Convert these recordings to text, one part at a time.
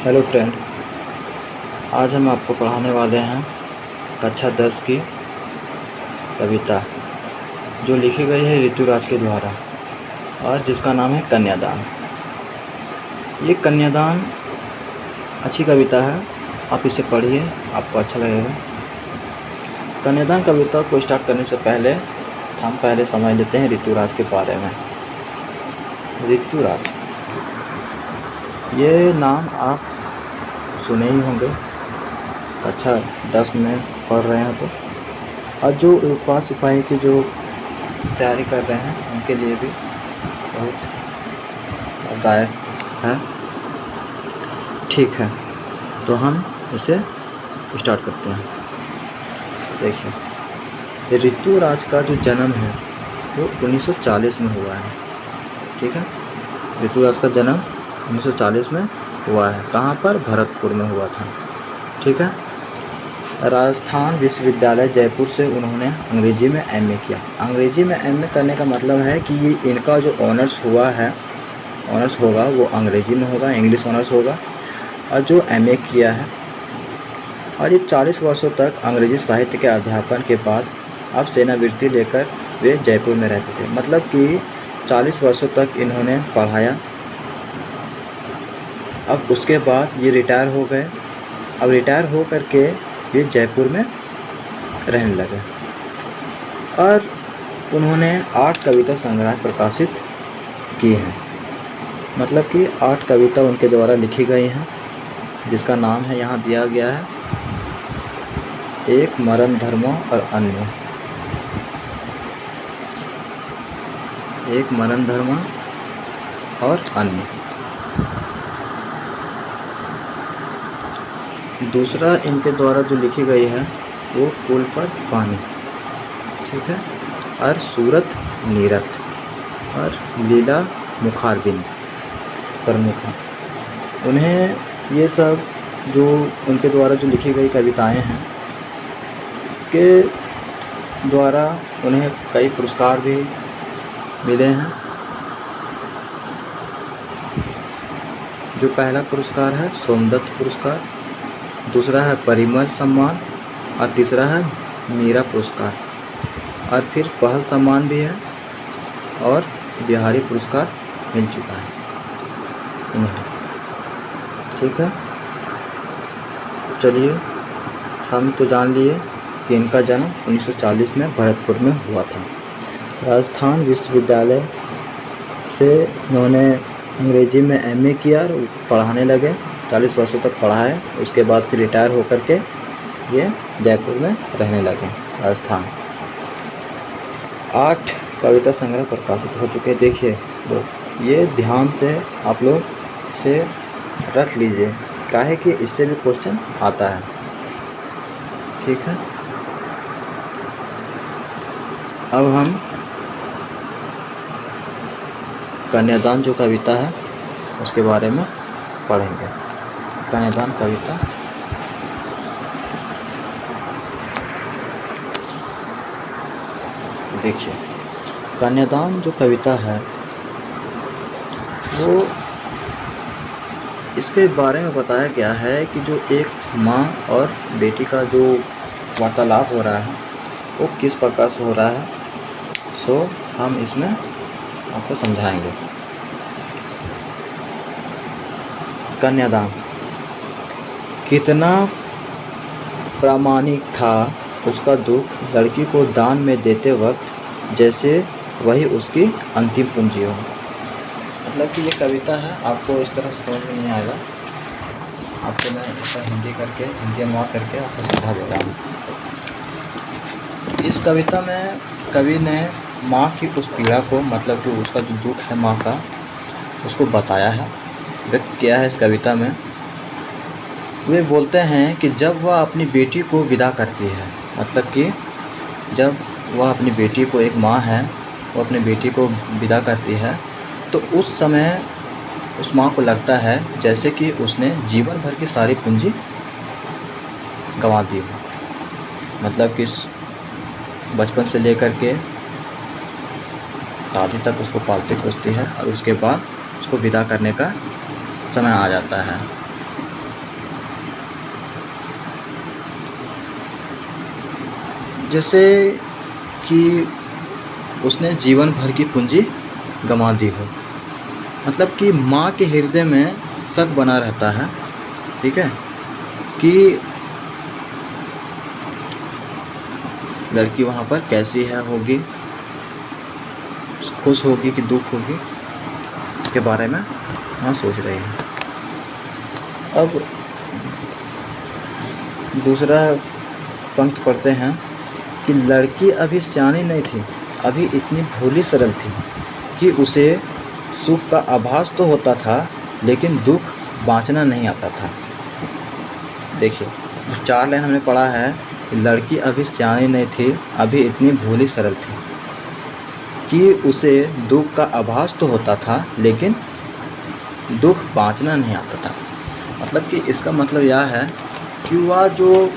Hello friend, आज हम आपको पढ़ाने वाले हैं कक्षा 10 की कविता जो लिखी गई है ऋतुराज के द्वारा और जिसका नाम है कन्यादान। ये कन्यादान अच्छी कविता है, आप इसे पढ़िए, आपको अच्छा लगेगा। कन्यादान कविता को स्टार्ट करने से पहले हम समझ लेते हैं ऋतुराज के बारे में। ऋतुराज, ये नाम आप सुने ही होंगे, कक्षा 10 में पढ़ रहे हैं तो। और जो उपा सिपाही की जो तैयारी कर रहे हैं उनके लिए भी बहुत लाभदायक है। ठीक है, तो हम इसे स्टार्ट करते हैं। देखिए, ऋतुराज का जो जन्म है वो 1940 में हुआ है। ठीक है, ऋतुराज का जन्म 1940 में हुआ है। कहाँ पर? भरतपुर में हुआ था। ठीक है, राजस्थान विश्वविद्यालय जयपुर से उन्होंने अंग्रेजी में एमए किया। अंग्रेजी में एमए करने का मतलब है कि ये इनका जो ऑनर्स हुआ है, ऑनर्स होगा वो अंग्रेजी में होगा, इंग्लिश ऑनर्स होगा। और जो एमए किया है, और ये 40 वर्षों तक अंग्रेजी साहित्य के अध्यापन के बाद अब सेवानिवृत्ति लेकर वे जयपुर में रहते थे। मतलब कि 40 वर्षों तक इन्होंने पढ़ाया। अब उसके बाद ये रिटायर हो गए। अब रिटायर हो करके ये जयपुर में रहने लगे और उन्होंने 8 कविता संग्रह प्रकाशित किए हैं। मतलब कि 8 कविता उनके द्वारा लिखी गई हैं, जिसका नाम है यहाँ दिया गया है, एक मरण धर्म और अन्य। एक मरण धर्म और अन्य। दूसरा इनके द्वारा जो लिखी गई है वो पुल पर पानी। ठीक है, और सूरत नीरत और लीला मुखारबिंद प्रमुख हैं। उन्हें ये सब जो उनके द्वारा जो लिखी गई कविताएं हैं, इसके द्वारा उन्हें कई पुरस्कार भी मिले हैं। जो पहला पुरस्कार है सोमदत्त पुरस्कार, दूसरा है परिमल सम्मान और तीसरा है मीरा पुरस्कार, और फिर पहल सम्मान भी है और बिहारी पुरस्कार मिल चुका है इन्हें। ठीक है, चलिए, हम तो जान लिए कि इनका जन्म 1940 में भरतपुर में हुआ था। राजस्थान विश्वविद्यालय से उन्होंने अंग्रेजी में एमए किया और पढ़ाने लगे। 40 वर्षों तक पढ़ाए, उसके बाद फिर रिटायर होकर के ये जयपुर में रहने लगे, राजस्थान। 8 कविता संग्रह प्रकाशित हो चुके। देखिए ये ध्यान से आप लोग से रख लीजिए, काहे कि इससे भी क्वेश्चन आता है। ठीक है, अब हम कन्यादान जो कविता है उसके बारे में पढ़ेंगे। कन्यादान कविता। देखिए, कन्यादान जो कविता है वो इसके बारे में बताया गया है कि जो एक माँ और बेटी का जो वार्तालाप हो रहा है वो किस प्रकार से हो रहा है, सो हम इसमें आपको समझाएंगे। कन्यादान। कितना प्रामाणिक था उसका दुख लड़की को दान में देते वक्त, जैसे वही उसकी अंतिम पूंजी हो। मतलब कि ये कविता है, आपको इस तरह समझ में नहीं आएगा, आपको मैं इसका हिंदी अनुवाद करके आपको समझा दे रहा हूँ। इस कविता में कवि ने माँ की उस पीड़ा को, मतलब कि उसका जो दुख है माँ का, उसको बताया है, व्यक्त किया है इस कविता में। वे बोलते हैं कि जब वह अपनी बेटी को विदा करती है, मतलब कि जब वह अपनी बेटी को, एक माँ है वो अपनी बेटी को विदा करती है, तो उस समय उस माँ को लगता है जैसे कि उसने जीवन भर की सारी पूंजी गंवा दी हो। मतलब कि बचपन से लेकर के शादी तक उसको पालती पोसती है और उसके बाद उसको विदा करने का समय आ जाता है। जैसे कि उसने जीवन भर की पूंजी गंवा दी हो। मतलब कि माँ के हृदय में शक बना रहता है, ठीक है, कि लड़की वहाँ पर कैसी है, होगी, खुश होगी कि दुख होगी, इसके बारे में माँ सोच रही है। अब दूसरा पंक्ति पढ़ते हैं कि लड़की अभी सियानी नहीं थी, अभी इतनी भोली सरल थी कि उसे सुख का आभास तो होता था लेकिन दुख बाँचना नहीं आता था। देखिए जो 4 लाइन हमने पढ़ा है कि लड़की अभी सियानी नहीं थी, अभी इतनी भोली सरल थी कि उसे दुख का आभास तो होता था लेकिन दुख बाँचना नहीं आता था। मतलब कि इसका मतलब यह है कि वह जो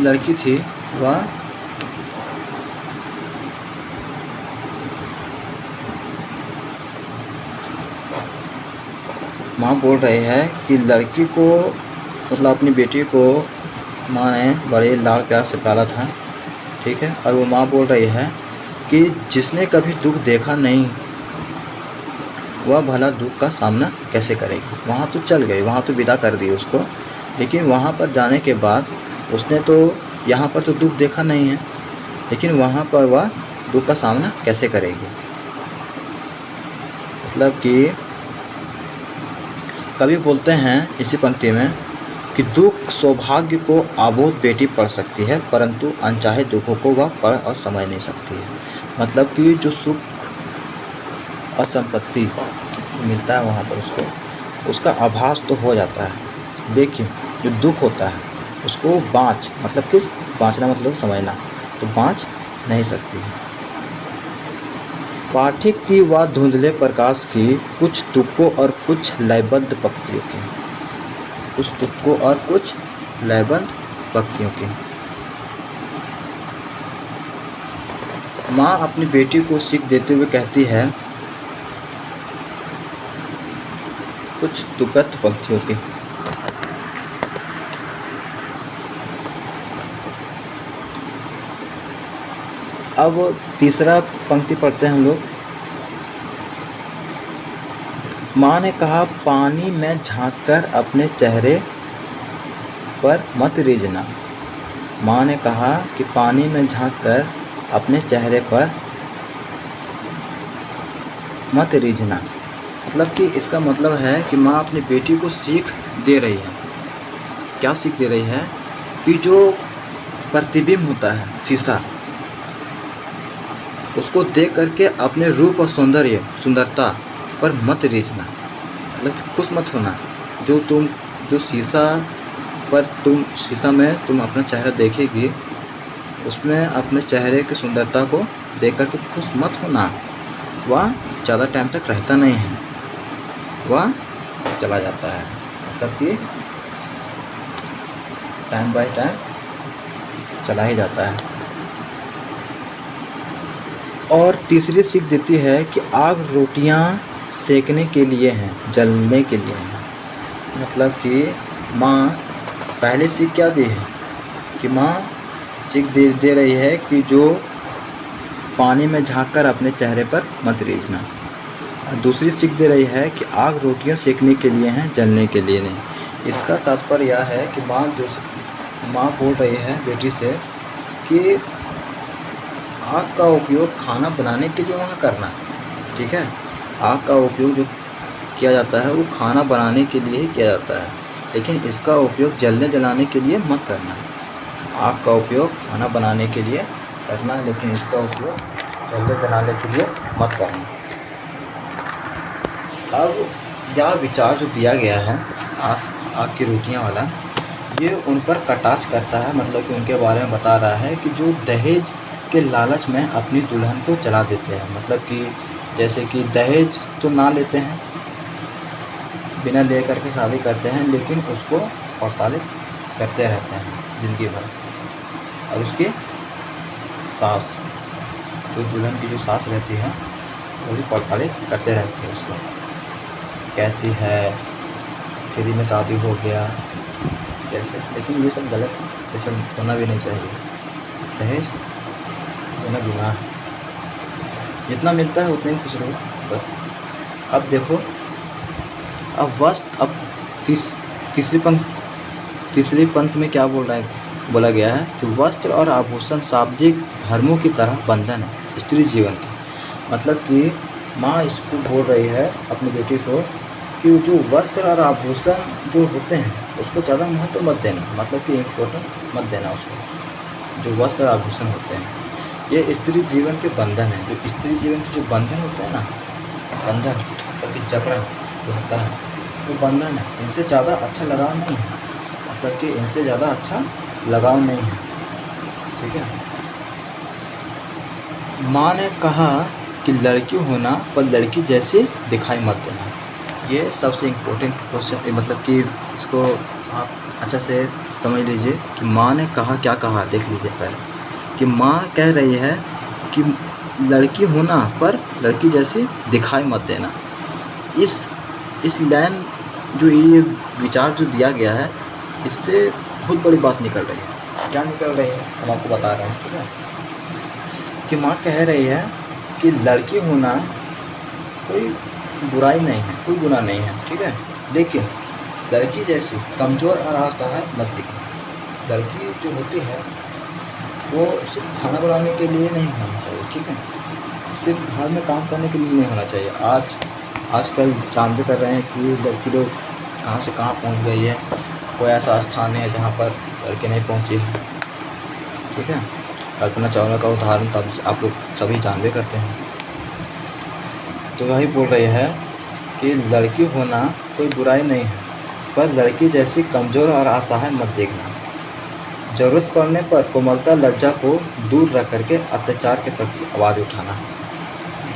लड़की थी वह माँ बोल रही है कि लड़की को, मतलब अपनी बेटी को माँ ने बड़े लाड़ प्यार से पाला था, ठीक है, और वो माँ बोल रही है कि जिसने कभी दुख देखा नहीं वह भला दुख का सामना कैसे करेगी। वहाँ तो चल गई, वहाँ तो विदा कर दी उसको, लेकिन वहाँ पर जाने के बाद उसने तो यहाँ पर तो दुख देखा नहीं है, लेकिन वहाँ पर वह दुख का सामना कैसे करेगी। मतलब कि कवि बोलते हैं इसी पंक्ति में कि दुख सौभाग्य को आबोध बेटी पढ़ सकती है परंतु अनचाहे दुखों को वह पढ़ और समझ नहीं सकती है। मतलब कि जो सुख और संपत्ति मिलता है वहाँ पर उसको उसका आभास तो हो जाता है, लेकिन जो दुख होता है उसको मतलब किस बाँचना मतलब समझना, तो बाँच नहीं सकती है। पाठक की व धुंधले प्रकाश की कुछ तुकों और कुछ लयबद्ध पंक्तियों की, कुछ तुकों और कुछ लयबद्ध पंक्तियों की। माँ अपनी बेटी को सीख देते हुए कहती है कुछ तुकत पंक्तियों की। अब तीसरा पंक्ति पढ़ते हैं हम लोग। माँ ने कहा पानी में झांककर अपने चेहरे पर मत रीझना। माँ ने कहा कि पानी में झांककर अपने चेहरे पर मत रीझना। मतलब कि इसका मतलब है कि माँ अपनी बेटी को सीख दे रही है। क्या सीख दे रही है? कि जो प्रतिबिंब होता है शीशा, उसको देख करके अपने रूप और सुंदरता पर मत रीझना। मतलब खुश मत होना। जो शीशा में तुम अपना चेहरा देखेगी, उसमें अपने चेहरे की सुंदरता को देख करके खुश मत होना। वह ज़्यादा टाइम तक रहता नहीं है, वह चला जाता है। मतलब कि टाइम बाय टाइम चला ही जाता है। और तीसरी सीख देती है कि आग रोटियां सेकने के लिए हैं, जलने के लिए हैं। मतलब कि माँ पहले सीख क्या दी है कि माँ सीख दे रही है कि जो पानी में झांककर अपने चेहरे पर मत रीझना। दूसरी सीख दे रही है कि आग रोटियां सेकने के लिए हैं, जलने के लिए नहीं। इसका तात्पर्य यह है कि माँ बोल रही है बेटी से कि आग का उपयोग खाना बनाने के लिए वहाँ करना, ठीक है। आग का उपयोग जो किया जाता है वो खाना बनाने के लिए ही किया जाता है, लेकिन इसका उपयोग जलने जलाने के लिए मत करना। आग का उपयोग खाना बनाने के लिए करना, लेकिन इसका उपयोग जलने जलाने के लिए मत करना। अब यह विचार जो दिया गया है आग की रोटियां वाला, ये उन पर कटाक्ष करता है। मतलब कि उनके बारे में बता रहा है कि जो दहेज के लालच में अपनी दुल्हन को चला देते हैं। मतलब कि जैसे कि दहेज तो ना लेते हैं, बिना ले करके शादी करते हैं, लेकिन उसको प्रताड़ित करते रहते हैं ज़िंदगी भर। और उसकी सास, जो दुल्हन की जो सास रहती है, वो भी प्रताड़ित करते रहते हैं उसको। कैसी है, फ्री में शादी हो गया, कैसे। लेकिन ये सब गलत है, ये सब होना भी नहीं चाहिए। दहेज में गुनाह है। जितना मिलता है उतना ही खुश रहो बस। अब देखो, अब वस्त्र, अब तीसरी पंक्ति में क्या बोला गया है कि वस्त्र और आभूषण शाब्दिक धर्मों की तरह बंधन है स्त्री जीवन की। मतलब कि माँ इसको बोल रही है अपनी बेटी को कि जो वस्त्र और आभूषण जो होते हैं उसको ज़्यादा महत्व मत देना, मतलब कि इम्पोर्टेंट मत देना उसको। जो वस्त्र और आभूषण होते हैं ये स्त्री जीवन के बंधन है। जो स्त्री जीवन के जो बंधन होते हैं ना, बंधन मतलब कि जबरन जो होता है वो बंधन है, इनसे ज़्यादा अच्छा लगाव नहीं है, मतलब कि इनसे ज़्यादा अच्छा लगाव नहीं है। ठीक है। माँ ने कहा कि लड़की होना पर लड़की जैसी दिखाई मत देना। ये सबसे इम्पोर्टेंट क्वेश्चन, मतलब कि इसको आप अच्छा से समझ लीजिए कि माँ ने कहा क्या कहा, देख लीजिए पहले कि माँ कह रही है कि लड़की होना पर लड़की जैसी दिखाई मत देना। इस लाइन जो ये विचार जो दिया गया है इससे बहुत बड़ी बात निकल रही है। क्या निकल रही है हम आपको बता रहे हैं। ठीक है, कि माँ कह रही है कि लड़की होना कोई बुराई नहीं है, कोई गुनाह नहीं है। ठीक है, लेकिन लड़की जैसी कमज़ोर और असहाय मत दिखना। लड़की जो होती है वो सिर्फ खाना बनाने के लिए नहीं होना चाहिए। ठीक है, सिर्फ घर में काम करने के लिए नहीं होना चाहिए। आजकल जानते कर रहे हैं कि लड़की लोग कहाँ से कहाँ पहुँच गई है। कोई ऐसा स्थान है जहाँ पर लड़के नहीं पहुँची है। ठीक है, कल्पना चावला का उदाहरण तब आप लोग सभी जानते करते हैं। तो वही बोल रही है कि लड़की होना कोई बुराई नहीं है, पर लड़की जैसी कमज़ोर और असहाय मत देखना। ज़रूरत पड़ने पर कोमलता लज्जा को दूर रख करके अत्याचार के प्रति आवाज़ उठाना।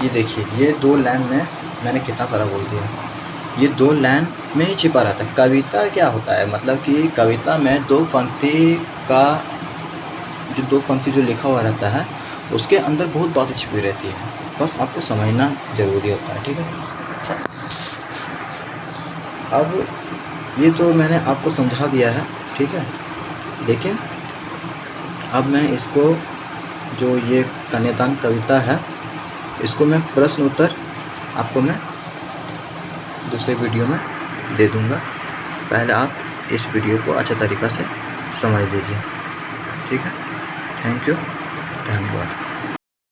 ये देखिए, ये 2 लाइन में मैंने कितना सारा बोल दिया। ये 2 लाइन में ही छिपा रहता है। कविता क्या होता है, मतलब कि कविता में 2 पंक्ति जो लिखा हुआ रहता है उसके अंदर बहुत बातें छिपी रहती है, बस आपको समझना ज़रूरी होता है। ठीक है, अब ये तो मैंने आपको समझा दिया है। ठीक है, लेकिन अब मैं इसको, जो ये कन्यादान कविता है, इसको मैं प्रश्न उत्तर आपको मैं दूसरे वीडियो में दे दूँगा। पहले आप इस वीडियो को अच्छे तरीक़े से समझ लीजिए। ठीक है, थैंक यू, धन्यवाद।